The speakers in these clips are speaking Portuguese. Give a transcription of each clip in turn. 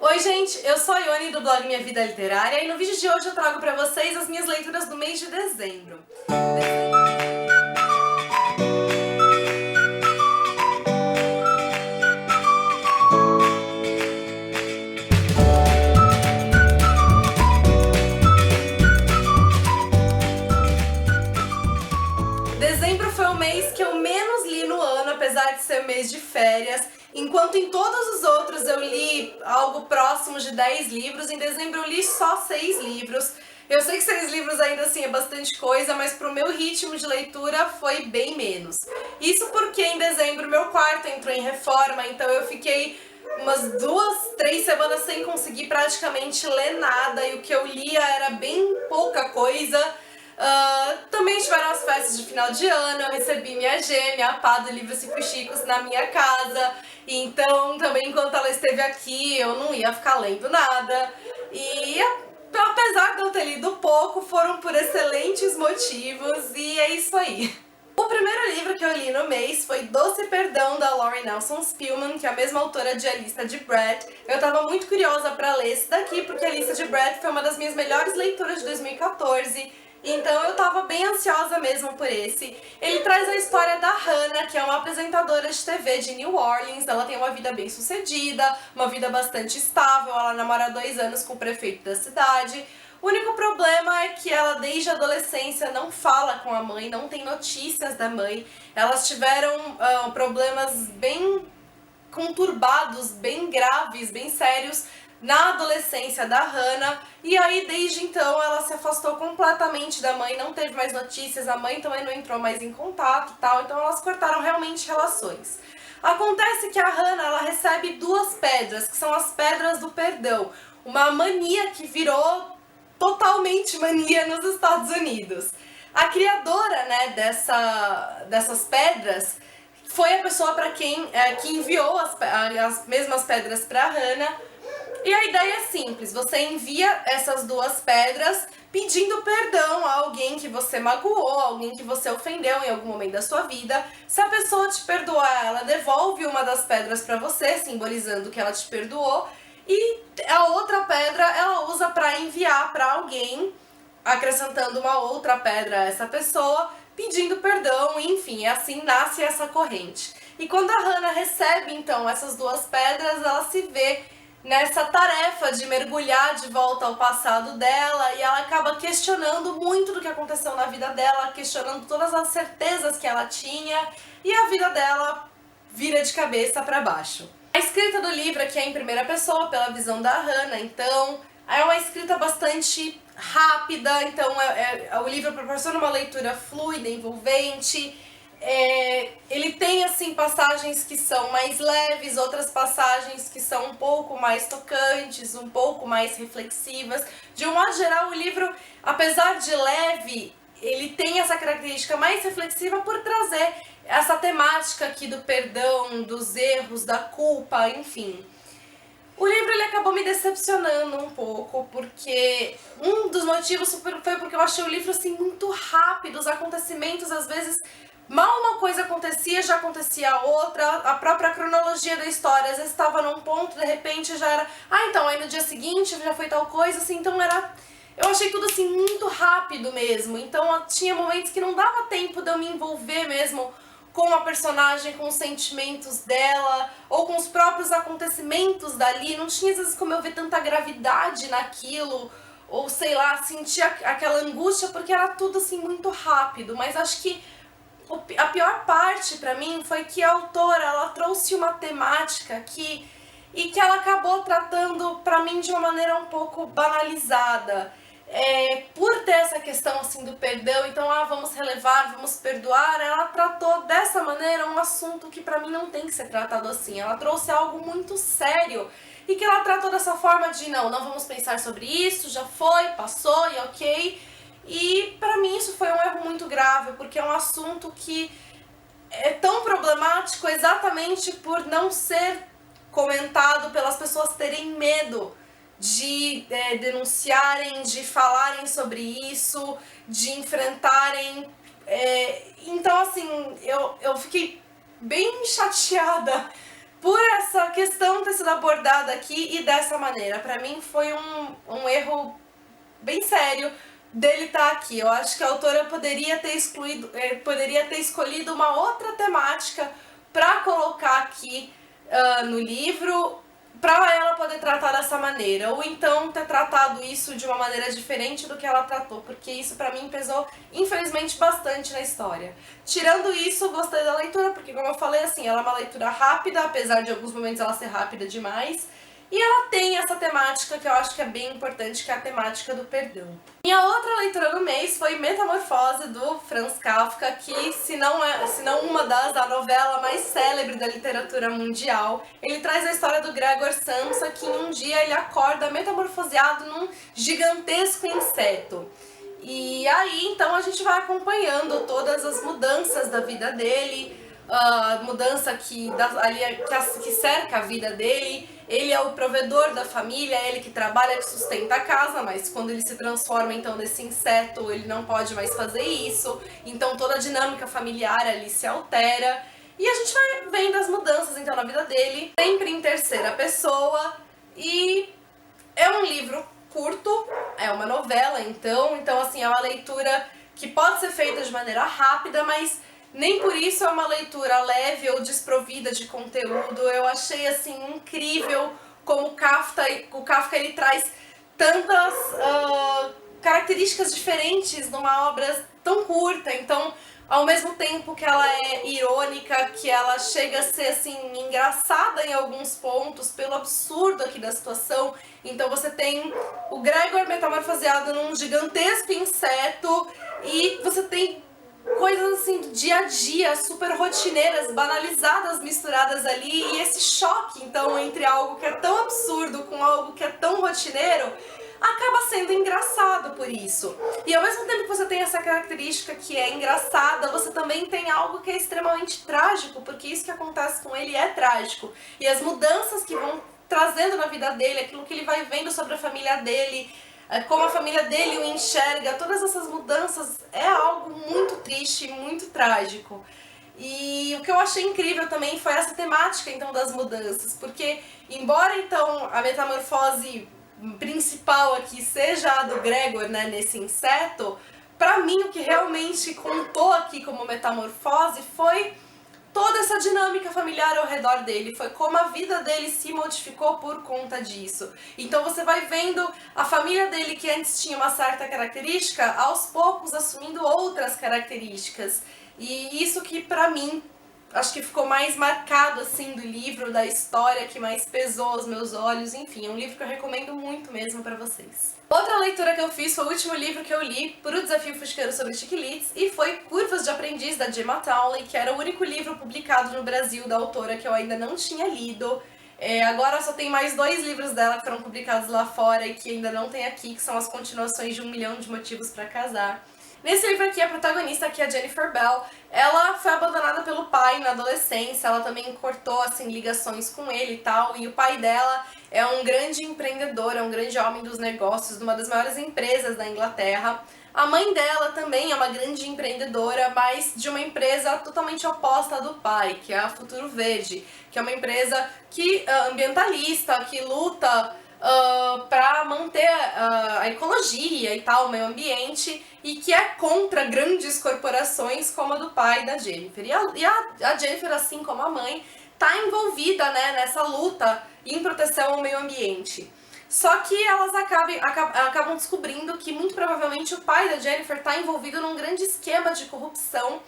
Oi gente, eu sou a Ione do blog Minha Vida Literária e no vídeo de hoje eu trago pra vocês as minhas leituras do mês de dezembro. Dezembro foi o mês que eu menos li no ano, apesar de ser mês de férias. Enquanto em todos os outros eu li algo próximo de 10 livros, em dezembro eu li só 6 livros. Eu sei que 6 livros ainda assim é bastante coisa, mas pro meu ritmo de leitura foi bem menos. Isso porque em dezembro meu quarto entrou em reforma, então eu fiquei umas 2, 3 semanas sem conseguir praticamente ler nada, e o que eu lia era bem pouca coisa. Também tiveram as festas de final de ano, eu recebi minha gêmea, a Pá do livro Cinco Chicos, na minha casa. Então, também enquanto ela esteve aqui, eu não ia ficar lendo nada. E apesar de eu ter lido pouco, foram por excelentes motivos, e é isso aí. O primeiro livro que eu li no mês foi Doce Perdão, da Lauren Nelson Spillman, que é a mesma autora de A Lista de Brett. Eu tava muito curiosa pra ler esse daqui, porque A Lista de Brett foi uma das minhas melhores leituras de 2014, então eu tava bem ansiosa mesmo por esse. Ele traz a história da Hannah, que é uma apresentadora de TV de New Orleans. Ela tem uma vida bem sucedida, uma vida bastante estável, ela namora há 2 anos com o prefeito da cidade. O único problema é que ela desde a adolescência não fala com a mãe, não tem notícias da mãe. Elas tiveram problemas bem conturbados, bem graves, bem sérios na adolescência da Hannah, e aí desde então ela se afastou completamente da mãe, não teve mais notícias, a mãe também não entrou mais em contato e tal, então elas cortaram realmente relações. Acontece que a Hannah, ela recebe 2 pedras, que são as pedras do perdão, uma mania que virou totalmente mania nos Estados Unidos. A criadora, né, dessas pedras foi a pessoa para quem que enviou as mesmas pedras para Hannah. E a ideia é simples, você envia essas 2 pedras pedindo perdão a alguém que você magoou, alguém que você ofendeu em algum momento da sua vida. Se a pessoa te perdoar, ela devolve uma das pedras para você, simbolizando que ela te perdoou, e a outra pedra ela usa para enviar para alguém, acrescentando uma outra pedra a essa pessoa, pedindo perdão, enfim, assim nasce essa corrente. E quando a Hannah recebe então essas 2 pedras, ela se vê nessa tarefa de mergulhar de volta ao passado dela, e ela acaba questionando muito do que aconteceu na vida dela, questionando todas as certezas que ela tinha, e a vida dela vira de cabeça para baixo. A escrita do livro aqui é em primeira pessoa, pela visão da Hannah, então é uma escrita bastante rápida, então o livro proporciona uma leitura fluida, envolvente. Ele tem assim passagens que são mais leves, outras passagens que são um pouco mais tocantes, um pouco mais reflexivas. De um modo geral, o livro, apesar de leve, ele tem essa característica mais reflexiva por trazer essa temática aqui do perdão, dos erros, da culpa, enfim. O livro ele acabou me decepcionando um pouco, porque um dos motivos foi porque eu achei o livro assim muito rápido, os acontecimentos às vezes mal uma coisa acontecia, já acontecia a outra, a própria cronologia da história às vezes estava num ponto, de repente já era, então aí no dia seguinte já foi tal coisa, assim, então era, eu achei tudo assim muito rápido mesmo, então tinha momentos que não dava tempo de eu me envolver mesmo com a personagem, com os sentimentos dela, ou com os próprios acontecimentos dali, não tinha às vezes como eu ver tanta gravidade naquilo, ou sei lá, sentir aquela angústia, porque era tudo assim muito rápido, mas acho que a pior parte pra mim foi que a autora, ela trouxe uma temática que ela acabou tratando pra mim de uma maneira um pouco banalizada. Por ter essa questão assim do perdão, então vamos relevar, vamos perdoar, ela tratou dessa maneira um assunto que pra mim não tem que ser tratado assim. Ela trouxe algo muito sério e que ela tratou dessa forma de não vamos pensar sobre isso, já foi, passou e ok. E pra mim isso foi um erro muito grave, porque é um assunto que é tão problemático exatamente por não ser comentado, pelas pessoas terem medo de denunciarem, de falarem sobre isso, de enfrentarem. Então assim, eu fiquei bem chateada por essa questão ter sido abordada aqui e dessa maneira. Pra mim foi um erro bem sério dele estar aqui. Eu acho que a autora poderia ter escolhido uma outra temática pra colocar aqui no livro, pra ela poder tratar dessa maneira, ou então ter tratado isso de uma maneira diferente do que ela tratou, porque isso pra mim pesou, infelizmente, bastante na história. Tirando isso, gostei da leitura, porque como eu falei, assim, ela é uma leitura rápida, apesar de alguns momentos ela ser rápida demais, e ela tem essa temática que eu acho que é bem importante, que é a temática do perdão. Minha outra leitura do mês foi Metamorfose, do Franz Kafka, que se não uma das, a novela mais célebre da literatura mundial. Ele traz a história do Gregor Samsa, que em um dia ele acorda metamorfoseado num gigantesco inseto. E aí, então, a gente vai acompanhando todas as mudanças da vida dele, a mudança que cerca a vida dele. Ele é o provedor da família, é ele que trabalha, que sustenta a casa, mas quando ele se transforma então nesse inseto, ele não pode mais fazer isso, então toda a dinâmica familiar ali se altera. E a gente vai vendo as mudanças então na vida dele, sempre em terceira pessoa, e é um livro curto, é uma novela então assim, é uma leitura que pode ser feita de maneira rápida, mas nem por isso é uma leitura leve ou desprovida de conteúdo. Eu achei assim incrível como o Kafka ele traz tantas características diferentes numa obra tão curta. Então, ao mesmo tempo que ela é irônica, que ela chega a ser assim engraçada em alguns pontos pelo absurdo aqui da situação. Então você tem o Gregor metamorfoseado num gigantesco inseto e você tem coisas assim do dia a dia, super rotineiras, banalizadas, misturadas ali, e esse choque então entre algo que é tão absurdo com algo que é tão rotineiro acaba sendo engraçado por isso. E ao mesmo tempo que você tem essa característica que é engraçada, você também tem algo que é extremamente trágico, porque isso que acontece com ele é trágico. E as mudanças que vão trazendo na vida dele, aquilo que ele vai vendo sobre a família dele, como a família dele o enxerga, todas essas mudanças é algo muito triste, muito trágico. E o que eu achei incrível também foi essa temática então das mudanças, porque embora então a metamorfose principal aqui seja a do Gregor, né, nesse inseto, pra mim o que realmente contou aqui como metamorfose foi toda essa dinâmica familiar ao redor dele, foi como a vida dele se modificou por conta disso. Então você vai vendo a família dele, que antes tinha uma certa característica, aos poucos assumindo outras características. E isso que pra mim, acho que ficou mais marcado assim do livro, da história, que mais pesou aos meus olhos. Enfim, é um livro que eu recomendo muito mesmo pra vocês. Outra leitura que eu fiz foi o último livro que eu li pro Desafio Fusqueiro sobre Chiquilites, e foi Curvas de Aprendiz, da Gemma Townley, que era o único livro publicado no Brasil da autora que eu ainda não tinha lido. Agora só tem mais 2 livros dela que foram publicados lá fora e que ainda não tem aqui, que são as continuações de 1 Milhão de Motivos pra Casar. Nesse livro aqui, a protagonista, que é a Jennifer Bell, ela foi abandonada pelo pai na adolescência, ela também cortou assim ligações com ele e tal, e o pai dela é um grande empreendedor, é um grande homem dos negócios de uma das maiores empresas da Inglaterra. A mãe dela também é uma grande empreendedora, mas de uma empresa totalmente oposta do pai, que é a Futuro Verde, que é uma empresa ambientalista, que luta para manter a ecologia e tal, o meio ambiente, e que é contra grandes corporações como a do pai da Jennifer. E a Jennifer, assim como a mãe, tá envolvida, né, nessa luta em proteção ao meio ambiente. Só que elas acabam descobrindo que muito provavelmente o pai da Jennifer está envolvido num grande esquema de corrupção.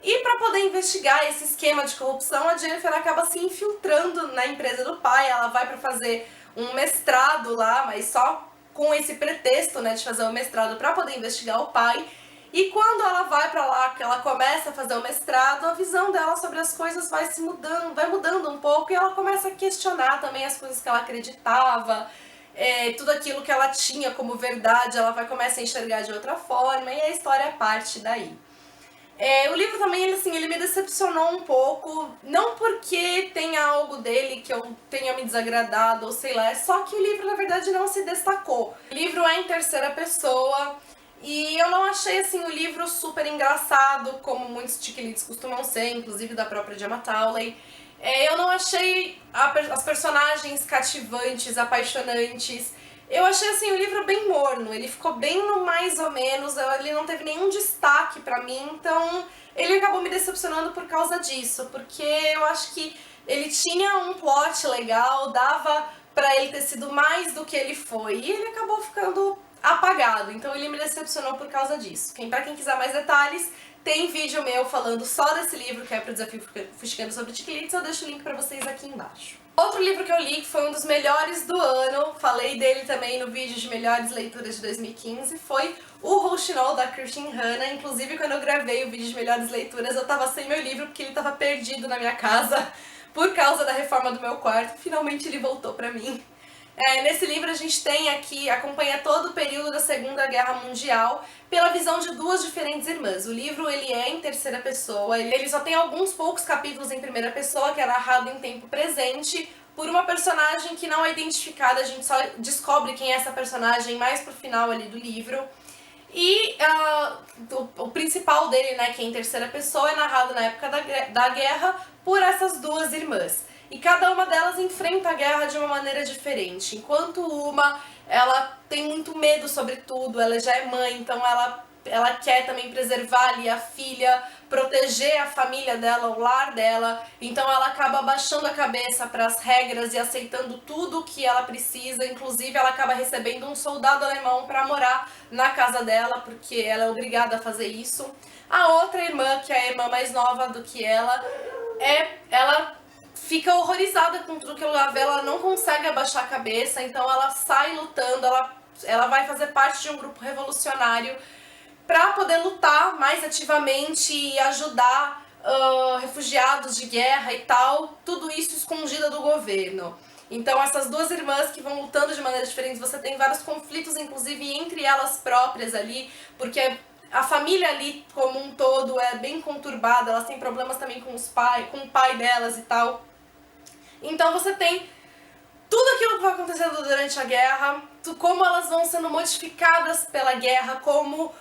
E para poder investigar esse esquema de corrupção, a Jennifer acaba se infiltrando na empresa do pai. Ela vai para fazer um mestrado lá, mas só com esse pretexto, né, de fazer o mestrado para poder investigar o pai. E quando ela vai para lá, que ela começa a fazer o mestrado, a visão dela sobre as coisas vai mudando um pouco, e ela começa a questionar também as coisas que ela acreditava, tudo aquilo que ela tinha como verdade, ela começa a enxergar de outra forma, e a história parte daí. O livro também, ele me decepcionou um pouco, não porque tenha algo dele que eu tenha me desagradado, ou sei lá, é só que o livro, na verdade, não se destacou. O livro é em terceira pessoa, e eu não achei, assim, o livro super engraçado, como muitos chiquilites costumam ser, inclusive da própria Gemma Townley. Eu não achei as personagens cativantes, apaixonantes. Eu achei assim o livro bem morno, ele ficou bem no mais ou menos, ele não teve nenhum destaque pra mim, então ele acabou me decepcionando por causa disso, porque eu acho que ele tinha um plot legal, dava pra ele ter sido mais do que ele foi, e ele acabou ficando apagado, então ele me decepcionou por causa disso. Pra quem quiser mais detalhes, tem vídeo meu falando só desse livro, que é pro Desafio Fuxicando sobre Ticlitz, eu deixo o link pra vocês aqui embaixo. Outro livro que eu li, que foi um dos melhores do ano, falei dele também no vídeo de melhores leituras de 2015, foi o Rouxinol, da Christine Hanna. Inclusive, quando eu gravei o vídeo de melhores leituras, eu tava sem meu livro, porque ele tava perdido na minha casa, por causa da reforma do meu quarto. Finalmente ele voltou pra mim. Nesse livro a gente tem aqui, acompanha todo o período da Segunda Guerra Mundial pela visão de duas diferentes irmãs. O livro ele é em terceira pessoa, ele só tem alguns poucos capítulos em primeira pessoa, que é narrado em tempo presente, por uma personagem que não é identificada, a gente só descobre quem é essa personagem mais pro final ali do livro. E o principal dele, né, que é em terceira pessoa, é narrado na época da guerra por essas duas irmãs. E cada uma delas enfrenta a guerra de uma maneira diferente. Enquanto uma, ela tem muito medo sobre tudo, ela já é mãe, então ela quer também preservar ali a filha, proteger a família dela, o lar dela, então ela acaba abaixando a cabeça para as regras e aceitando tudo que ela precisa, inclusive ela acaba recebendo um soldado alemão para morar na casa dela, porque ela é obrigada a fazer isso. A outra irmã, que é a irmã mais nova do que ela fica horrorizada com tudo que ela vê, ela não consegue abaixar a cabeça, então ela sai lutando, ela vai fazer parte de um grupo revolucionário para poder lutar mais ativamente e ajudar refugiados de guerra e tal, tudo isso escondida do governo. Então essas duas irmãs que vão lutando de maneiras diferentes, você tem vários conflitos, inclusive entre elas próprias ali, porque a família ali como um todo é bem conturbada, elas têm problemas também com o pai delas e tal. Então você tem tudo aquilo que vai acontecendo durante a guerra, como elas vão sendo modificadas pela guerra, como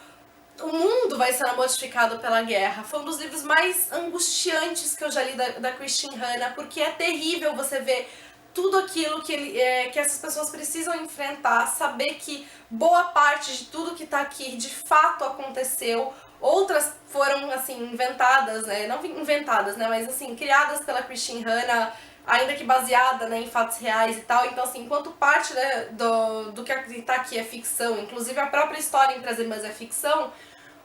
o mundo vai sendo modificado pela guerra. Foi um dos livros mais angustiantes que eu já li da Christine Hanna, porque é terrível você ver tudo aquilo que essas pessoas precisam enfrentar, saber que boa parte de tudo que tá aqui de fato aconteceu. Outras foram, assim, inventadas, né? Não inventadas, né? Mas, assim, criadas pela Christine Hanna, ainda que baseada, né, em fatos reais e tal. Então, assim, enquanto parte, né, do que tá aqui é ficção, inclusive a própria história entre as irmãs é ficção,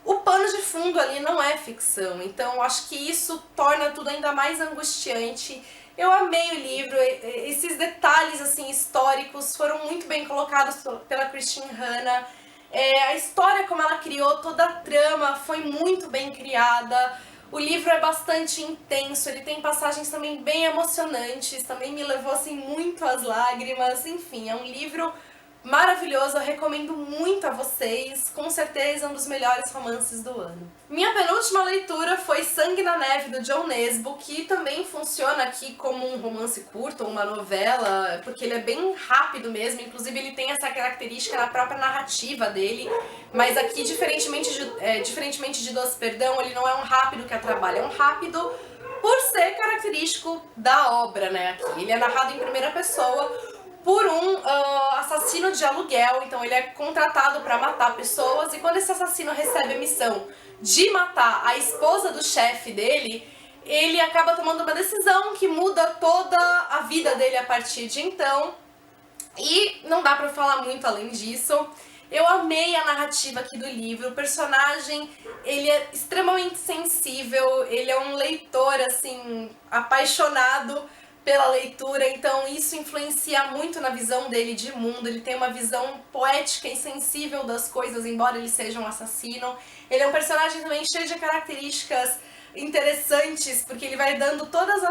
o pano de fundo ali não é ficção. Então, acho que isso torna tudo ainda mais angustiante. Eu amei o livro, esses detalhes, assim, históricos foram muito bem colocados pela Christine Hanna. A história como ela criou, toda a trama foi muito bem criada. O livro é bastante intenso, ele tem passagens também bem emocionantes, também me levou assim muito às lágrimas, enfim, é um livro maravilhoso, eu recomendo muito a vocês, com certeza é um dos melhores romances do ano. Minha penúltima leitura foi Sangue na Neve, do John Nesbo, que também funciona aqui como um romance curto, ou uma novela, porque ele é bem rápido mesmo, inclusive ele tem essa característica na própria narrativa dele, mas aqui, diferentemente de Doce Perdão, ele não é um rápido que atrapalha, é um rápido por ser característico da obra, né, aqui. Ele é narrado em primeira pessoa, por um assassino de aluguel, então ele é contratado para matar pessoas, e quando esse assassino recebe a missão de matar a esposa do chefe dele, ele acaba tomando uma decisão que muda toda a vida dele a partir de então, e não dá pra falar muito além disso. Eu amei a narrativa aqui do livro, o personagem, ele é extremamente sensível, ele é um leitor, assim, apaixonado pela leitura, então isso influencia muito na visão dele de mundo. Ele tem uma visão poética e sensível das coisas, embora ele seja um assassino. Ele é um personagem também cheio de características interessantes, porque ele vai dando todos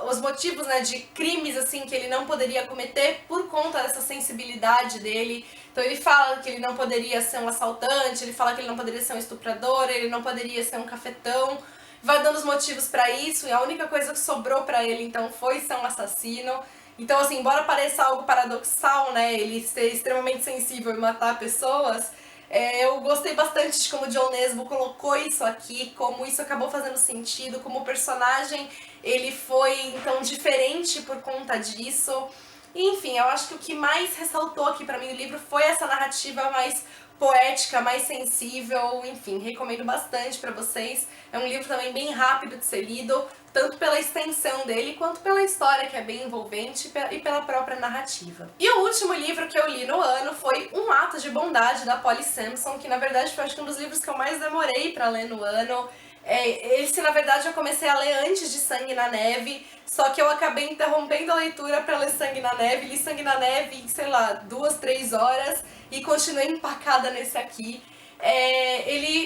os motivos, né, de crimes assim que ele não poderia cometer por conta dessa sensibilidade dele. Então ele fala que ele não poderia ser um assaltante, ele fala que ele não poderia ser um estuprador, ele não poderia ser um cafetão, vai dando os motivos pra isso, e a única coisa que sobrou pra ele então foi ser um assassino. Então, assim, embora pareça algo paradoxal, né, ele ser extremamente sensível e matar pessoas, eu gostei bastante de como o John Nesbo colocou isso aqui, como isso acabou fazendo sentido, como o personagem, ele foi, então, diferente por conta disso. E, enfim, eu acho que o que mais ressaltou aqui pra mim o livro foi essa narrativa mais poética, mais sensível, enfim, recomendo bastante pra vocês. É um livro também bem rápido de ser lido, tanto pela extensão dele, quanto pela história, que é bem envolvente, e pela própria narrativa. E o último livro que eu li no ano foi Um Ato de Bondade, da Polly Samson, que na verdade foi acho que um dos livros que eu mais demorei pra ler no ano. Esse, na verdade, eu comecei a ler antes de Sangue na Neve, só que eu acabei interrompendo a leitura pra ler Sangue na Neve, li Sangue na Neve em, sei lá, 2, 3 horas e continuei empacada nesse aqui.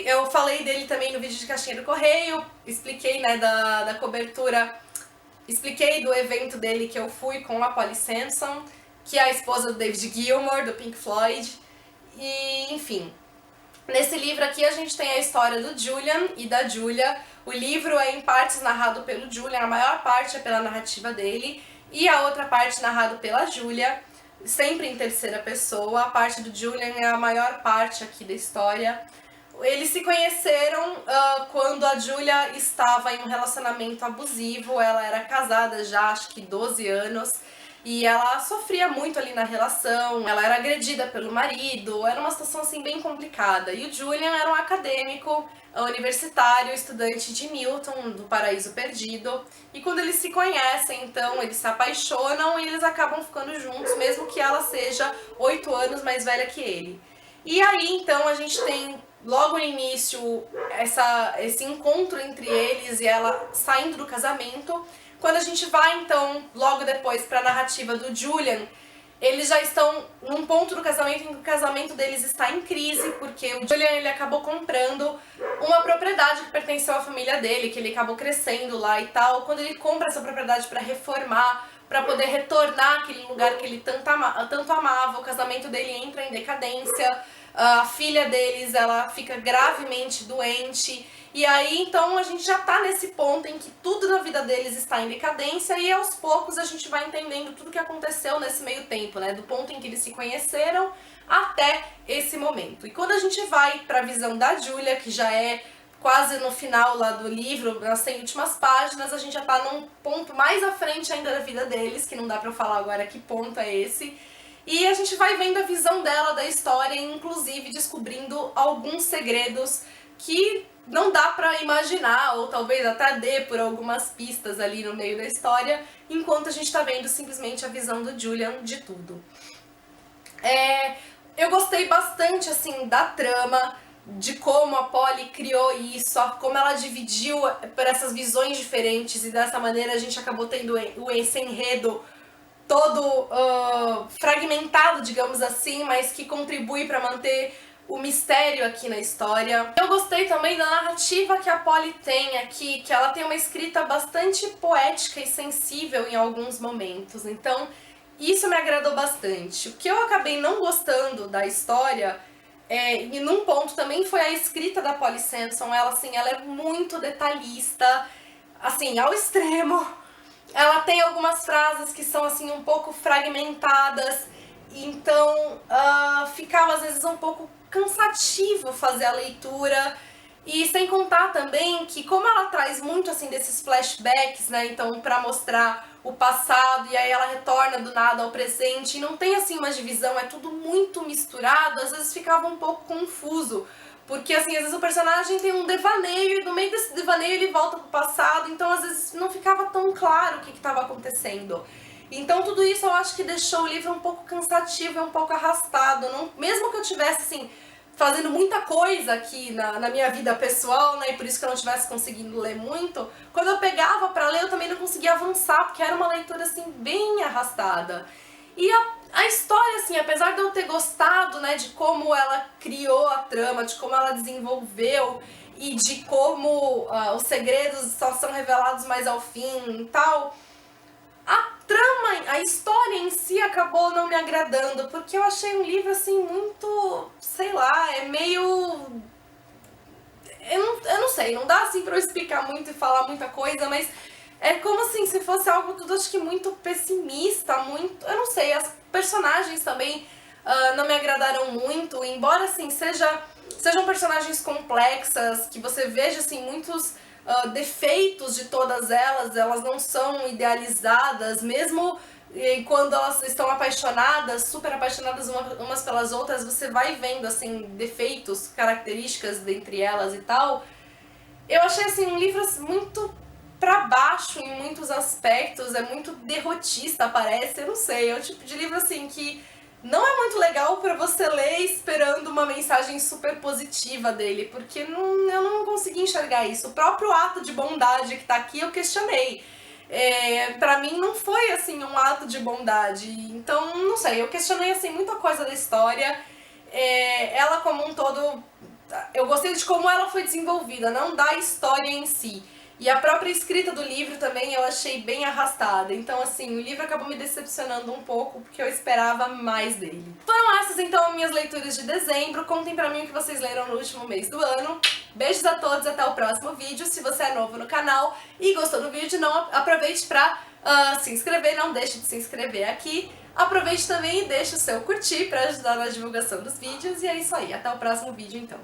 Eu falei dele também no vídeo de caixinha do correio, expliquei, né, da cobertura, expliquei do evento dele que eu fui com a Polly Samson, que é a esposa do David Gilmour, do Pink Floyd, e enfim. Nesse livro aqui a gente tem a história do Julian e da Julia. O livro é em partes narrado pelo Julian, a maior parte é pela narrativa dele, e a outra parte narrado pela Julia, sempre em terceira pessoa. A parte do Julian é a maior parte aqui da história. Eles se conheceram quando a Julia estava em um relacionamento abusivo, ela era casada já, acho que 12 anos, e ela sofria muito ali na relação, ela era agredida pelo marido, era uma situação assim bem complicada. E o Julian era um acadêmico, universitário, estudante de Milton, do Paraíso Perdido, e quando eles se conhecem, então, eles se apaixonam e eles acabam ficando juntos, mesmo que ela seja 8 anos mais velha que ele. E aí, então, a gente tem logo no início esse encontro entre eles e ela saindo do casamento. Quando a gente vai, então, logo depois para a narrativa do Julian, eles já estão num ponto do casamento em que o casamento deles está em crise, porque o Julian ele acabou comprando uma propriedade que pertenceu à família dele, que ele acabou crescendo lá e tal. Quando ele compra essa propriedade para reformar, para poder retornar àquele lugar que ele tanto amava, o casamento dele entra em decadência, a filha deles ela fica gravemente doente. E aí, então, a gente já tá nesse ponto em que tudo na vida deles está em decadência e aos poucos a gente vai entendendo tudo que aconteceu nesse meio tempo, né? Do ponto em que eles se conheceram até esse momento. E quando a gente vai pra visão da Julia, que já é quase no final lá do livro, nas 100 últimas páginas, a gente já tá num ponto mais à frente ainda da vida deles, que não dá pra eu falar agora que ponto é esse. E a gente vai vendo a visão dela da história, inclusive descobrindo alguns segredos que não dá pra imaginar, ou talvez até dê por algumas pistas ali no meio da história, enquanto a gente tá vendo simplesmente a visão do Julian de tudo. Eu gostei bastante, assim, da trama, de como a Polly criou isso, como ela dividiu por essas visões diferentes, e dessa maneira a gente acabou tendo esse enredo todo fragmentado, digamos assim, mas que contribui para manter o mistério aqui na história. Eu gostei também da narrativa que a Polly tem aqui, que ela tem uma escrita bastante poética e sensível em alguns momentos, então isso me agradou bastante. O que eu acabei não gostando da história, e num ponto também, foi a escrita da Polly Samson. Ela, assim, ela é muito detalhista, assim, ao extremo. Ela tem algumas frases que são, assim, um pouco fragmentadas, então ficava às vezes um pouco cansativo fazer a leitura. E sem contar também que, como ela traz muito, assim, desses flashbacks, né, então pra mostrar o passado e aí ela retorna do nada ao presente, e não tem, assim, uma divisão, é tudo muito misturado, às vezes ficava um pouco confuso, porque, assim, às vezes o personagem tem um devaneio e no meio desse devaneio ele volta pro passado, então às vezes não ficava tão claro o que estava acontecendo. Então tudo isso eu acho que deixou o livro um pouco cansativo e um pouco arrastado, mesmo que eu tivesse, assim, fazendo muita coisa aqui na minha vida pessoal, né, e por isso que eu não tivesse conseguindo ler muito, quando eu pegava pra ler eu também não conseguia avançar, porque era uma leitura, assim, bem arrastada. E a história, assim, apesar de eu ter gostado, né, de como ela criou a trama, de como ela desenvolveu e de como os segredos só são revelados mais ao fim e tal, a história em si acabou não me agradando, porque eu achei um livro, assim, muito, sei lá, é meio... Eu não sei, não dá, assim, pra eu explicar muito e falar muita coisa, mas é como, assim, se fosse algo tudo, acho que muito pessimista, muito... Eu não sei, as personagens também não me agradaram muito, embora, assim, sejam personagens complexas, que você veja, assim, muitos defeitos de todas elas não são idealizadas, mesmo quando elas estão apaixonadas, super apaixonadas umas pelas outras, você vai vendo, assim, defeitos, características dentre elas e tal. Eu achei, assim, um livro muito pra baixo em muitos aspectos, é muito derrotista, parece, eu não sei, é o tipo de livro, assim, que não é muito legal pra você ler esperando uma mensagem super positiva dele, porque eu não consegui enxergar isso. O próprio ato de bondade que tá aqui eu questionei. Pra mim não foi, assim, um ato de bondade, então, não sei, eu questionei, assim, muita coisa da história. Ela como um todo, eu gostei de como ela foi desenvolvida, não da história em si. E a própria escrita do livro também eu achei bem arrastada. Então, assim, o livro acabou me decepcionando um pouco, porque eu esperava mais dele. Foram essas, então, minhas leituras de dezembro. Contem pra mim o que vocês leram no último mês do ano. Beijos a todos, até o próximo vídeo. Se você é novo no canal e gostou do vídeo, não aproveite pra se inscrever, não deixe de se inscrever aqui. Aproveite também e deixe o seu curtir pra ajudar na divulgação dos vídeos. E é isso aí, até o próximo vídeo, então.